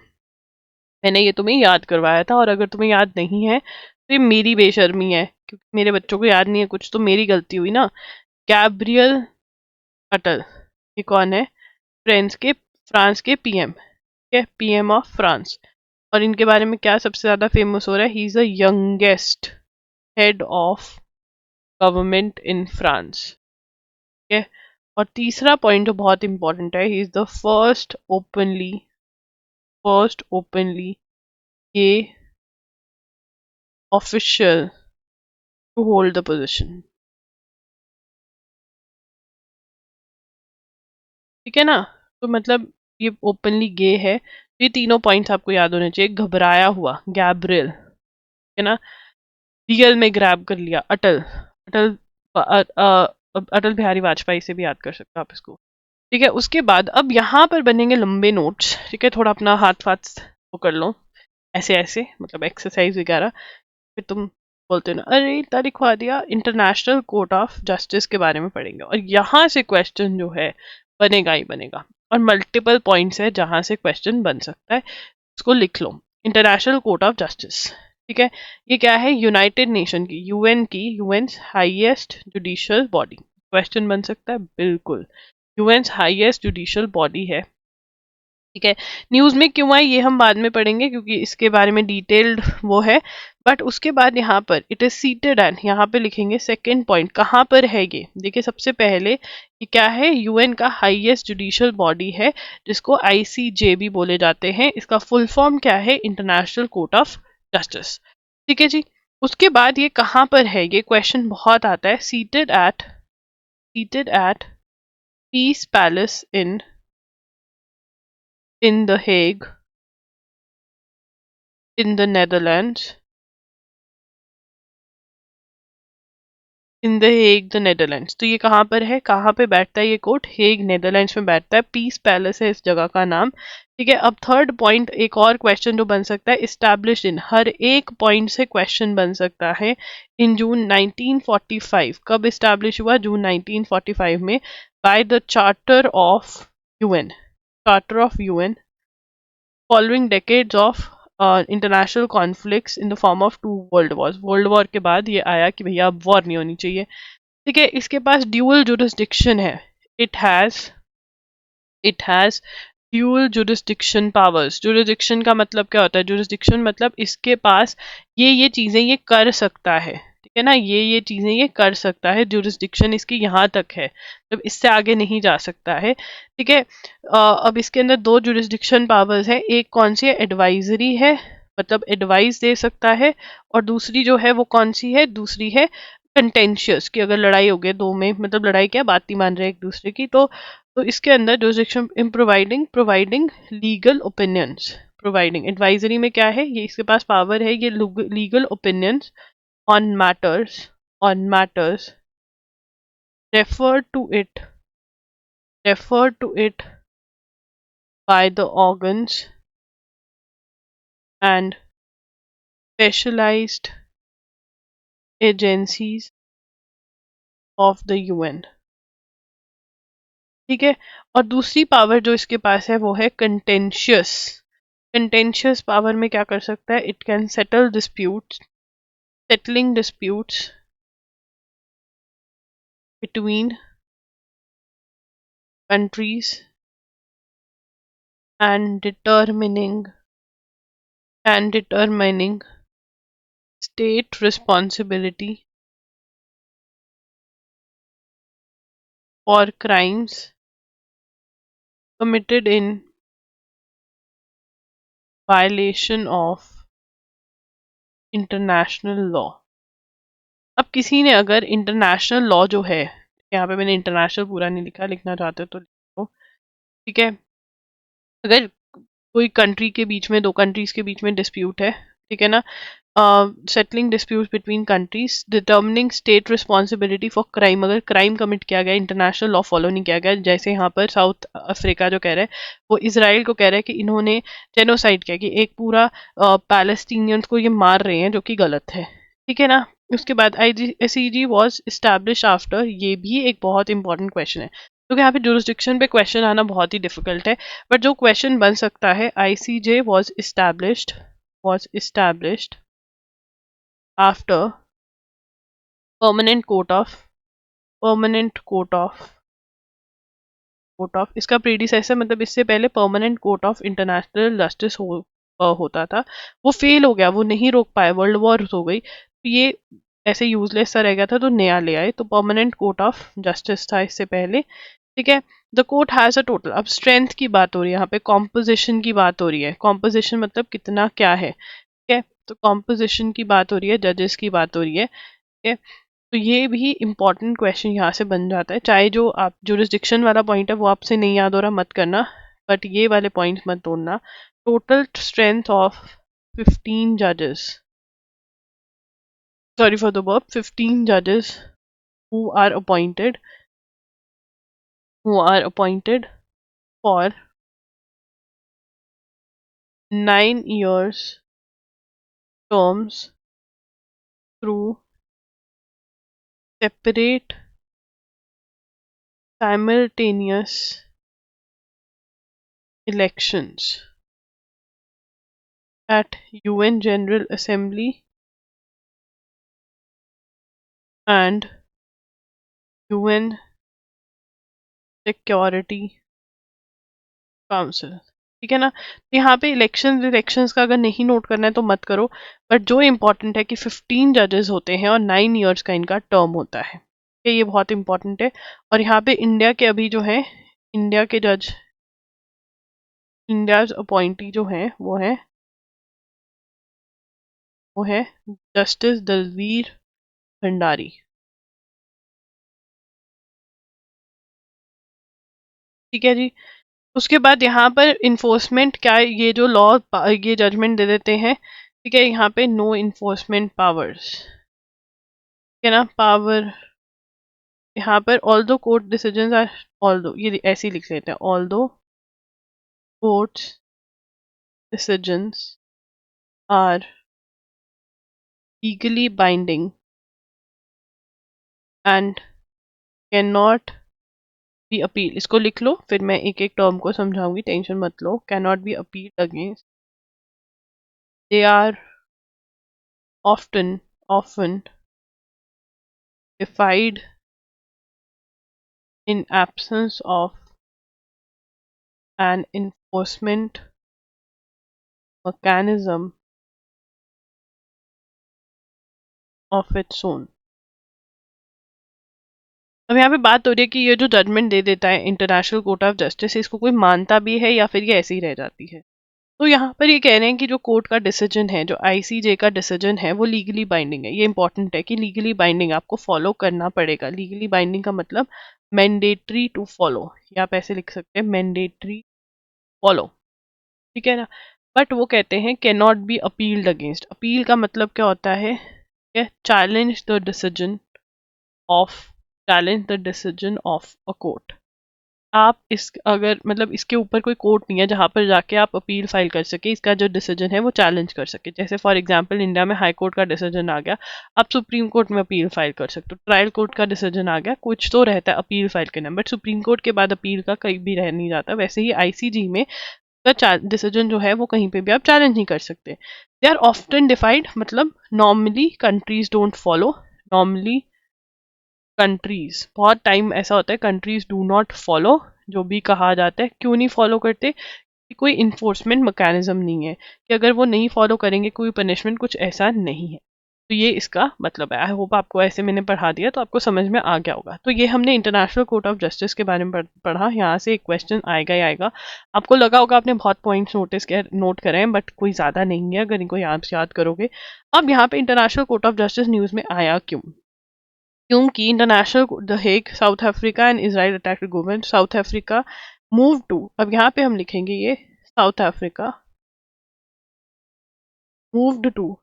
मैंने ये तुम्हें याद करवाया था, और अगर तुम्हें याद नहीं है तो ये मेरी बेशर्मी है क्योंकि मेरे बच्चों को याद नहीं है कुछ, तो मेरी गलती हुई ना। गैब्रियल अटल ये कौन है, फ्रांस के पीएम, है, पीएम ऑफ फ्रांस। और इनके बारे में क्या सबसे ज्यादा फेमस हो रहा है, he is the youngest head of government in France. ठीक है। और तीसरा पॉइंट जो बहुत इंपॉर्टेंट है, he is the first openly gay official to hold the position. ठीक है ना। तो मतलब ये ओपनली गे है। ये तीनों पॉइंट्स आपको याद होने चाहिए। घबराया हुआ गैब्रियल, है ना, रियल में ग्रैब कर लिया अटल, अटल अटल बिहारी वाजपेयी से भी याद कर सकते हो आप इसको। ठीक है। उसके बाद अब यहाँ पर बनेंगे लंबे नोट्स। ठीक है, थोड़ा अपना हाथ वाथ वो कर लो, ऐसे ऐसे मतलब एक्सरसाइज वगैरह। फिर तुम बोलते हो ना, अरे इतना लिखवा दिया। इंटरनेशनल कोर्ट ऑफ जस्टिस के बारे में पढ़ेंगे और यहाँ से क्वेश्चन जो है बनेगा ही बनेगा। और मल्टीपल पॉइंट्स है जहां से क्वेश्चन बन सकता है, इसको लिख लो। इंटरनेशनल कोर्ट ऑफ जस्टिस, ठीक है, ये क्या है, यूनाइटेड नेशन की, UN highest judicial body. Question बन सकता है बिल्कुल, यूएन हाईएस्ट जुडिशियल बॉडी है। ठीक है। न्यूज में क्यों आई ये हम बाद में पढ़ेंगे, क्योंकि इसके बारे में डिटेल्ड वो है। बट उसके बाद यहाँ पर इट इज सीटेड एंड, यहाँ पे लिखेंगे सेकंड पॉइंट कहाँ पर है ये। देखिए सबसे पहले ये क्या है, यूएन का हाईएस्ट जुडिशियल बॉडी है, जिसको आईसीजे भी बोले जाते हैं। इसका फुल फॉर्म क्या है, इंटरनेशनल कोर्ट ऑफ जस्टिस। ठीक है जी। उसके बाद ये कहाँ पर है, ये क्वेश्चन बहुत आता है। Seated at piece palace in The Hague, in the Netherlands, in the Hague the Netherlands. तो ये कहाँ पर है, कहाँ पे बैठता है ये कोर्ट, हेग नेदरलैंड्स में बैठता है। पीस पैलेस है इस जगह का नाम। ठीक है। अब थर्ड पॉइंट, एक और क्वेश्चन जो बन सकता है, इस्टेब्लिश इन, हर एक पॉइंट से क्वेश्चन बन सकता है। इन जून 1945, कब इस्टेब्लिश हुआ, जून 1945 में, by the charter of UN, following decades of international conflicts in the form of 2 world Wars. World war के बाद ये आया कि भैया अब वॉर नहीं होनी चाहिए। ठीक है। इसके पास ड्यूअल जुरिस्डिक्शन है, it has dual jurisdiction powers. Jurisdiction का मतलब क्या होता है, जुरिस्डिक्शन मतलब इसके पास ये चीजें ये कर सकता है। ठीक है ना, ये चीजें ये कर सकता है, जुरिस्डिक्शन इसकी यहाँ तक है, मतलब इससे आगे नहीं जा सकता है। ठीक है। अब इसके अंदर 2 जुरिस्डिक्शन पावर्स है, एक कौन सी है, एडवाइजरी है, मतलब एडवाइस दे सकता है। और दूसरी जो है वो कौन सी है, दूसरी है कंटेंशियस, कि अगर लड़ाई हो गई दो में, मतलब लड़ाई क्या, बात नहीं मान रहे एक दूसरे की, तो इसके अंदर jurisdiction in providing legal opinions. Providing advisory में क्या है, ये इसके पास पावर है, ये legal opinions on matters referred to it referred to it by the organs and specialized agencies of the UN। ठीक है। और दूसरी पावर जो इसके पास है वो है कंटेंशियस पावर में क्या कर सकता है, it can settling disputes between countries and determining state responsibility for crimes committed in violation of international law. अब किसी ने अगर इंटरनेशनल लॉ जो है, यहाँ पे मैंने इंटरनेशनल पूरा नहीं लिखा, लिखना चाहते हो तो लिखो। ठीक है। अगर कोई कंट्री के बीच में, 2 कंट्रीज के बीच में डिस्प्यूट है, ठीक है ना, settling dispute between countries, determining state responsibility for crime, अगर क्राइम कमिट किया गया, इंटरनेशनल लॉ फॉलो नहीं किया गया, जैसे यहाँ पर साउथ अफ्रीका जो कह रहा है, वो इसराइल को कह रहा है कि इन्होंने जेनोसाइड किया, कि एक पूरा पैलेस्टीनियंस को ये मार रहे हैं, जो कि गलत है। ठीक है ना। उसके बाद आईसीजे वॉज इस्टेब्लिश आफ्टर, ये भी एक बहुत इंपॉर्टेंट क्वेश्चन है, क्योंकि यहाँ पे जुरिस्डिक्शन पे क्वेश्चन आना बहुत ही डिफिकल्ट है। बट जो क्वेश्चन बन सकता है, ICJ was established after permanent court of court of, इसका प्रीडिसेसर मतलब इससे पहले permanent court of international justice होता था, वो फेल हो गया, वो नहीं रोक पाए, वर्ल्ड वॉर हो गई, तो ये ऐसे यूजलेस सा रह गया था, तो नया ले आए, तो परमानेंट कोर्ट ऑफ जस्टिस था इससे पहले। ठीक है, the court has a total, अब स्ट्रेंथ की बात हो रही है यहाँ पे, कॉम्पोजिशन की बात हो रही है, कॉम्पोजिशन मतलब कितना क्या है, ठीक है, तो कॉम्पोजिशन की बात हो रही है, जजेस की बात हो रही है, ठीक है, तो ये भी इंपॉर्टेंट क्वेश्चन यहाँ से बन जाता है, चाहे जो आप जुरिस्डिक्शन वाला पॉइंट है वो आपसे नहीं याद हो रहा मत करना, बट ये वाले पॉइंट्स मत तोड़ना। टोटल स्ट्रेंथ ऑफ 15 जजेस, sorry for the verb, 15 judges who are appointed, for 9 years terms through separate simultaneous elections at UN General Assembly and UN Security Council। ठीक है ना, तो यहाँ पे इलेक्शंस का अगर नहीं नोट करना है तो मत करो, बट जो इम्पोर्टेंट है कि 15 जजेस होते हैं और 9 इयर्स का इनका टर्म होता है, ये बहुत इंपॉर्टेंट है। और यहाँ पे इंडिया के अभी जो है, इंडिया के जज, इंडिया अपॉइंटी जो है वो है जस्टिस दलवीर भंडारी। ठीक है जी, उसके बाद यहाँ पर इन्फोर्समेंट क्या है, ये जो लॉ ये जजमेंट दे देते हैं, ठीक है, यहाँ पे नो इन्फोर्समेंट पावर्स, ठीक है ना, पावर यहाँ पर ऑल दो कोर्ट डिसीजन आर, ऑल दो ये ऐसे ही लिख लेते हैं, all two courts decisions are legally binding and can not be appeal, इसको लिख लो, फिर मैं एक एक टर्म को समझाऊंगी, टेंशन मत लो, can not be appeal against, they are often defied in absence of an enforcement mechanism of its own। अब यहाँ पे बात हो रही है कि ये जो जजमेंट दे देता है इंटरनेशनल कोर्ट ऑफ जस्टिस, इसको कोई मानता भी है या फिर ये ऐसे ही रह जाती है। तो यहाँ पर ये कह रहे हैं कि जो कोर्ट का डिसीजन है, जो आईसीजे का डिसीजन है, वो लीगली बाइंडिंग है। ये इंपॉर्टेंट है कि लीगली बाइंडिंग, आपको फॉलो करना पड़ेगा। लीगली बाइंडिंग का मतलब मैंडेटरी टू फॉलो, या आप ऐसे लिख सकते हैं मैंडेटरी फॉलो, ठीक है ना। बट वो कहते हैं can not B appealed against, appeal का मतलब क्या होता है, challenge the decision of, a court. आप इस अगर मतलब इसके ऊपर कोई कोर्ट नहीं है जहां पर जाके आप अपील फाइल कर सके, इसका जो डिसीजन है वो चैलेंज कर सके। जैसे फॉर एग्जांपल इंडिया में हाई कोर्ट का डिसीजन आ गया, आप सुप्रीम कोर्ट में अपील फाइल कर सकते हो, ट्रायल कोर्ट का डिसीजन आ गया, कुछ तो रहता है अपील फाइल करना, बट सुप्रीम कोर्ट के बाद अपील का कहीं भी रह नहीं जाता। वैसे ही आईसीजी में डिसीजन जो है वो कहीं पे भी आप चैलेंज नहीं कर सकते। दे आर ऑफ्टन डिफाइड, मतलब normally countries don't follow, normally countries, बहुत टाइम ऐसा होता है कंट्रीज डू नॉट फॉलो, जो भी कहा जाता है। क्यों नहीं फॉलो करते, कि कोई इन्फोर्समेंट मैकेनिज्म नहीं है, कि अगर वो नहीं फॉलो करेंगे कोई पनिशमेंट, कुछ ऐसा नहीं है। तो ये इसका मतलब है। आई होप आपको ऐसे मैंने पढ़ा दिया तो आपको समझ में आ गया होगा। तो ये हमने इंटरनेशनल कोर्ट ऑफ जस्टिस के बारे में पढ़ा। यहाँ से एक क्वेश्चन आएगा ही आएगा। आपको लगा होगा आपने बहुत पॉइंट्स नोट करे हैं, बट कोई ज़्यादा नहीं है अगर इनको याद करोगे। अब यहाँ पे International Court of Justice news में आया क्यों, क्योंकि international the Hague, South Africa and Israel attacked government, South Africa move to, अब यहाँ पे हम लिखेंगे ये साउथ अफ्रीका मूव्ड टू।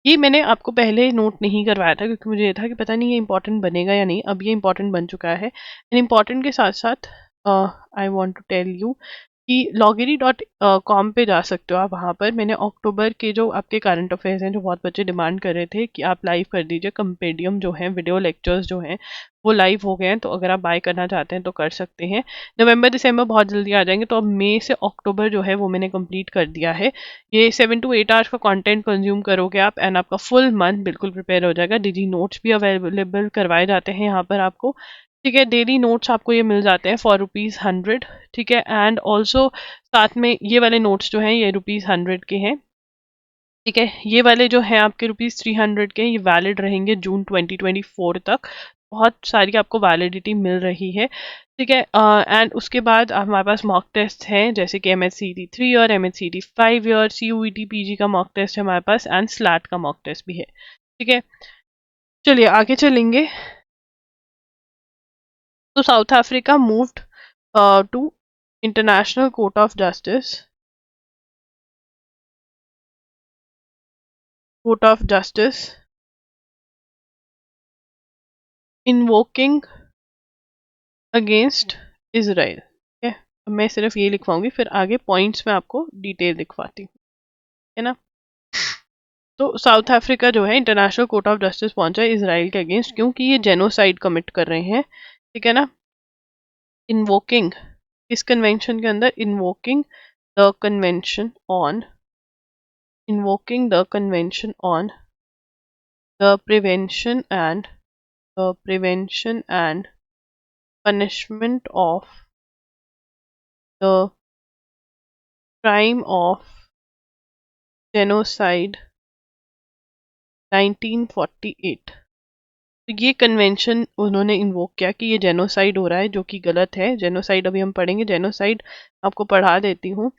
ये मैंने आपको पहले नोट नहीं करवाया था क्योंकि मुझे ये था कि पता नहीं ये इंपॉर्टेंट बनेगा या नहीं। अब ये इंपॉर्टेंट बन चुका है। एंड इंपॉर्टेंट के साथ साथ I want to tell you कि loggery.com पे जा सकते हो आप। वहाँ पर मैंने अक्टूबर के जो आपके करंट अफेयर्स हैं, जो बहुत बच्चे डिमांड कर रहे थे कि आप लाइव कर दीजिए, कंपेडियम जो है वीडियो लेक्चर्स जो हैं वो लाइव हो गए हैं, तो अगर आप बाय करना चाहते हैं तो कर सकते हैं। नवंबर दिसंबर बहुत जल्दी आ जाएंगे, तो अब मई से अक्टूबर जो है वो मैंने कंप्लीट कर दिया है। ये 7 to 8 आवर्स का कंटेंट कंज्यूम करोगे आप, एंड आपका फुल मंथ बिल्कुल प्रिपेयर हो जाएगा। डिजी नोट्स भी अवेलेबल करवाए जाते हैं यहाँ पर आपको, ठीक है, डेली नोट्स आपको ये मिल जाते हैं फॉर ₹100, ठीक है। एंड ऑल्सो साथ में ये वाले नोट्स जो हैं ये ₹100 के हैं, ठीक है। ये वाले जो हैं आपके ₹300 के, ये वैलिड रहेंगे जून 2024 तक। बहुत सारी आपको वैलिडिटी मिल रही है, ठीक है। एंड उसके बाद हमारे पास मॉक टेस्ट हैं, जैसे कि MHCD 3 year, MHCD 5 year, CUET PG का मॉक टेस्ट है हमारे पास, एंड स्लैट का मॉक टेस्ट भी है, ठीक है। चलिए आगे चलेंगे। तो South Africa moved to International Court of Justice, Court of Justice invoking against Israel, ठीक है। अब मैं सिर्फ ये लिखवाऊंगी, फिर आगे पॉइंट्स में आपको डिटेल लिखवाती हूँ, है ना। तो साउथ अफ्रीका जो है इंटरनेशनल कोर्ट ऑफ जस्टिस पहुंचा है इसराइल के अगेंस्ट, क्योंकि ये जेनोसाइड कमिट कर रहे हैं, ठीक है ना। इन्वोकिंग, इस कन्वेंशन के अंदर invoking the convention on, invoking the convention on the prevention and punishment of the crime of genocide 1948। तो ये कन्वेंशन उन्होंने इन्वोक किया कि ये जेनोसाइड हो रहा है, जो कि गलत है। जेनोसाइड अभी हम पढ़ेंगे, जेनोसाइड आपको पढ़ा देती हूँ।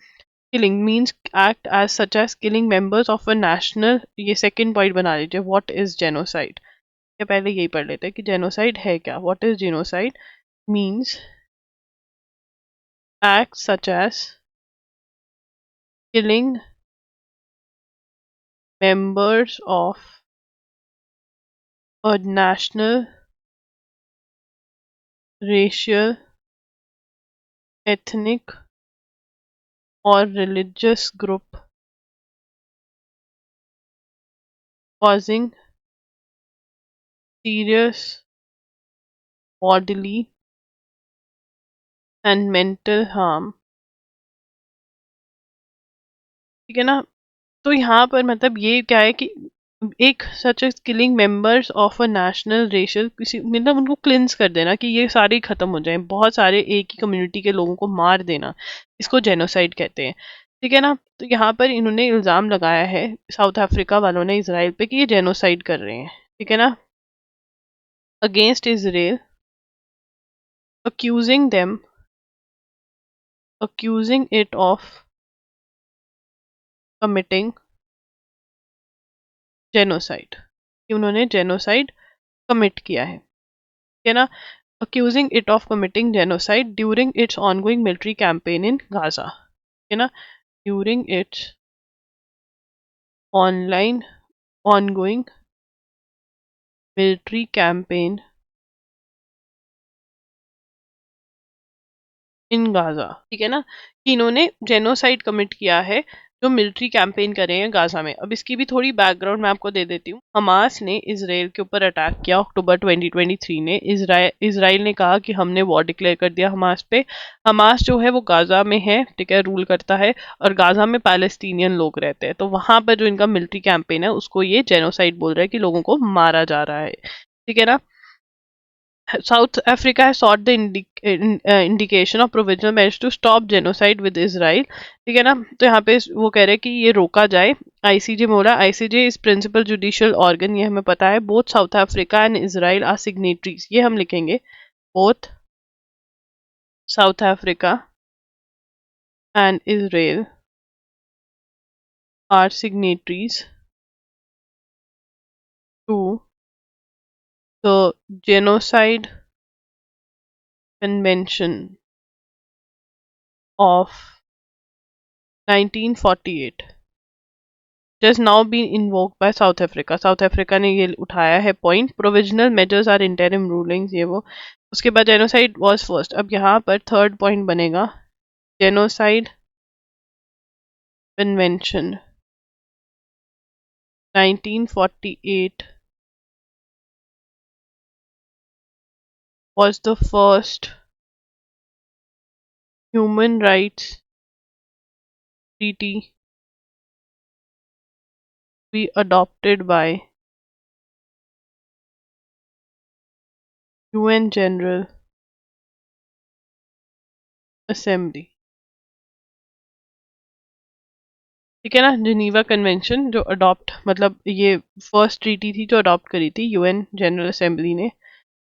Killing means act as such as killing members of a national, ये सेकंड पॉइंट बना लीजिए, व्हाट इज जेनोसाइड। या पहले यही पढ़ लेते हैं कि जेनोसाइड है क्या। What is genocide means act such as killing members of a national, racial, ethnic, or religious group, causing serious bodily and mental harm, ठीक है ना। तो यहाँ पर मतलब ये क्या है कि एक such as killing members of a national, racial, किसी मतलब उनको क्लिंस कर देना, कि ये सारे ही खत्म हो जाएं, बहुत सारे एक ही कम्युनिटी के लोगों को मार देना, इसको जेनोसाइड कहते हैं, ठीक है ना। तो यहाँ पर इन्होंने इल्ज़ाम लगाया है साउथ अफ्रीका वालों ने इसराइल पे कि ये जेनोसाइड कर रहे हैं, ठीक है ना, against Israel, accusing them, accusing it of committing genocide, कि उन्होंने जेनोसाइड कमिट किया है, ठीक है ना। accusing it of committing genocide during its ongoing military campaign in Gaza, ठीक है ना, during its online ongoing military campaign in Gaza, ठीक है ना, कि इन्होंने जेनोसाइड कमिट किया है जो मिलिट्री कैंपेन कर रहे हैं गाजा में। अब इसकी भी थोड़ी बैकग्राउंड मैं आपको दे देती हूँ। हमास ने इसराइल के ऊपर अटैक किया अक्टूबर 2023 में। इसराइल ने कहा कि हमने वॉर डिक्लेयर कर दिया हमास पे। हमास जो है वो गाजा में है, ठीक है, रूल करता है, और गाजा में पैलेस्टीनियन लोग रहते हैं। तो वहां पर जो इनका मिलिट्री कैंपेन है उसको ये जेनोसाइड बोल रहा है, कि लोगों को मारा जा रहा है, ठीक है ना। South Africa has sought the indication of provisional measures to stop genocide with Israel, ठीक है ना। तो यहाँ पे वो कह रहे हैं कि ये रोका जाए। आईसीजे बोला, ICJ is principal judicial organ, ये हमें पता है। Both South Africa and Israel are signatories, ये हम लिखेंगे, both South Africa and Israel are signatories to the genocide convention of 1948 has now been invoked by South Africa। South Africa ने ये उठाया है point. Provisional measures are interim rulings, ये वो। उसके बाद जेनोसाइड वाज फर्स्ट। अब यहाँ पर थर्ड पॉइंट बनेगा, genocide convention 1948 was the first human rights treaty to be adopted by UN general assembly, ठीक है ना, जिनीवा कन्वेंशन जो अडॉप्ट, मतलब ये फर्स्ट ट्रीटी थी जो अडॉप्ट करी थी यूएन जनरल असेंबली ने।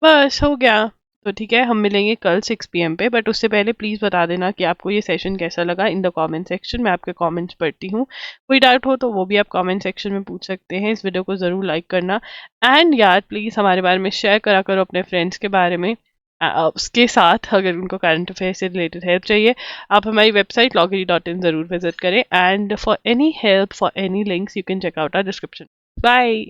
बस हो गया। तो ठीक है, हम मिलेंगे कल 6 PM पे, बट उससे पहले प्लीज़ बता देना कि आपको ये सेशन कैसा लगा इन द कमेंट सेक्शन में। आपके कमेंट्स पढ़ती हूँ, कोई डाउट हो तो वो भी आप कमेंट सेक्शन में पूछ सकते हैं। इस वीडियो को ज़रूर लाइक करना, एंड यार प्लीज़ हमारे बारे में शेयर करा करो अपने फ्रेंड्स के बारे में। उसके साथ अगर उनको करंट अफेयर से रिलेटेड हेल्प चाहिए, आप हमारी वेबसाइट loggery.in ज़रूर विजिट करें, and for any help, for any links, you can check out our description. Bye.